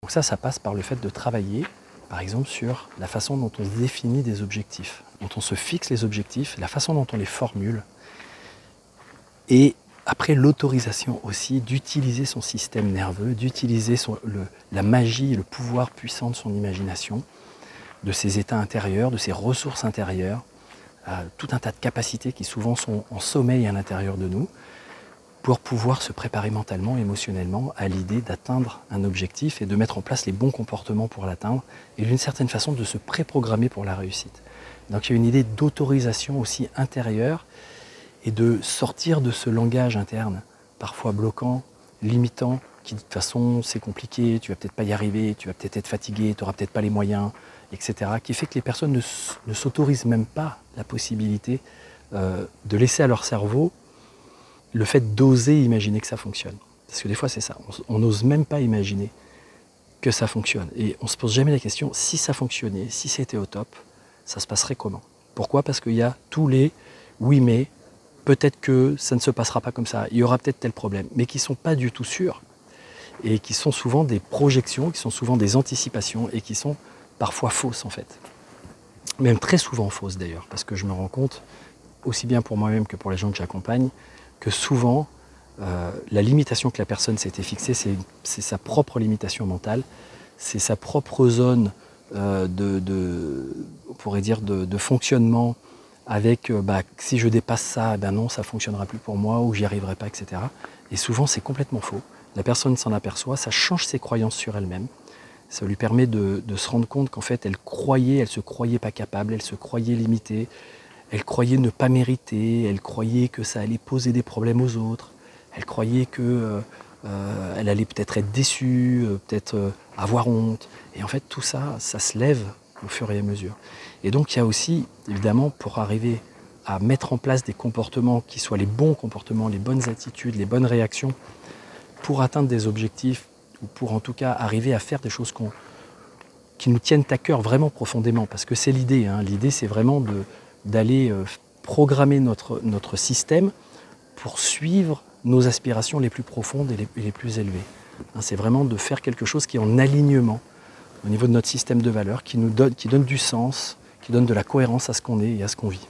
Donc ça passe par le fait de travailler, par exemple, sur la façon dont on définit des objectifs, dont on se fixe les objectifs, la façon dont on les formule, et après l'autorisation aussi d'utiliser son système nerveux, d'utiliser la magie, le pouvoir puissant de son imagination, de ses états intérieurs, de ses ressources intérieures, tout un tas de capacités qui souvent sont en sommeil à l'intérieur de nous, pour pouvoir se préparer mentalement, émotionnellement à l'idée d'atteindre un objectif et de mettre en place les bons comportements pour l'atteindre et d'une certaine façon de se préprogrammer pour la réussite. Donc il y a une idée d'autorisation aussi intérieure et de sortir de ce langage interne, parfois bloquant, limitant, qui de toute façon c'est compliqué, tu vas peut-être pas y arriver, tu vas peut-être être fatigué, tu n'auras peut-être pas les moyens, etc. Qui fait que les personnes ne s'autorisent même pas la possibilité de laisser à leur cerveau le fait d'oser imaginer que ça fonctionne. Parce que des fois c'est ça, on n'ose même pas imaginer que ça fonctionne. Et on ne se pose jamais la question, si ça fonctionnait, si c'était au top, ça se passerait comment? Pourquoi? Parce qu'il y a tous les oui mais, peut-être que ça ne se passera pas comme ça, il y aura peut-être tel problème, mais qui ne sont pas du tout sûrs, et qui sont souvent des projections, qui sont souvent des anticipations, et qui sont parfois fausses en fait. Même très souvent fausses d'ailleurs, parce que je me rends compte, aussi bien pour moi-même que pour les gens que j'accompagne, que souvent, la limitation que la personne s'était fixée, c'est sa propre limitation mentale, c'est sa propre zone on pourrait dire de fonctionnement, avec si je dépasse ça, ben non, ça ne fonctionnera plus pour moi, ou j'y arriverai pas, etc. Et souvent, c'est complètement faux. La personne s'en aperçoit, ça change ses croyances sur elle-même, ça lui permet de se rendre compte qu'en fait, elle se croyait pas capable, elle se croyait limitée, elle croyait ne pas mériter, elle croyait que ça allait poser des problèmes aux autres, elle croyait qu'elle allait peut-être être déçue, peut-être avoir honte. Et en fait, tout ça, ça se lève au fur et à mesure. Et donc, il y a aussi, évidemment, pour arriver à mettre en place des comportements qui soient les bons comportements, les bonnes attitudes, les bonnes réactions, pour atteindre des objectifs, ou pour en tout cas arriver à faire des choses qui nous tiennent à cœur vraiment profondément. Parce que c'est l'idée, hein. L'idée, c'est vraiment d'aller programmer notre système pour suivre nos aspirations les plus profondes et les plus élevées. C'est vraiment de faire quelque chose qui est en alignement au niveau de notre système de valeurs, qui donne du sens, qui donne de la cohérence à ce qu'on est et à ce qu'on vit.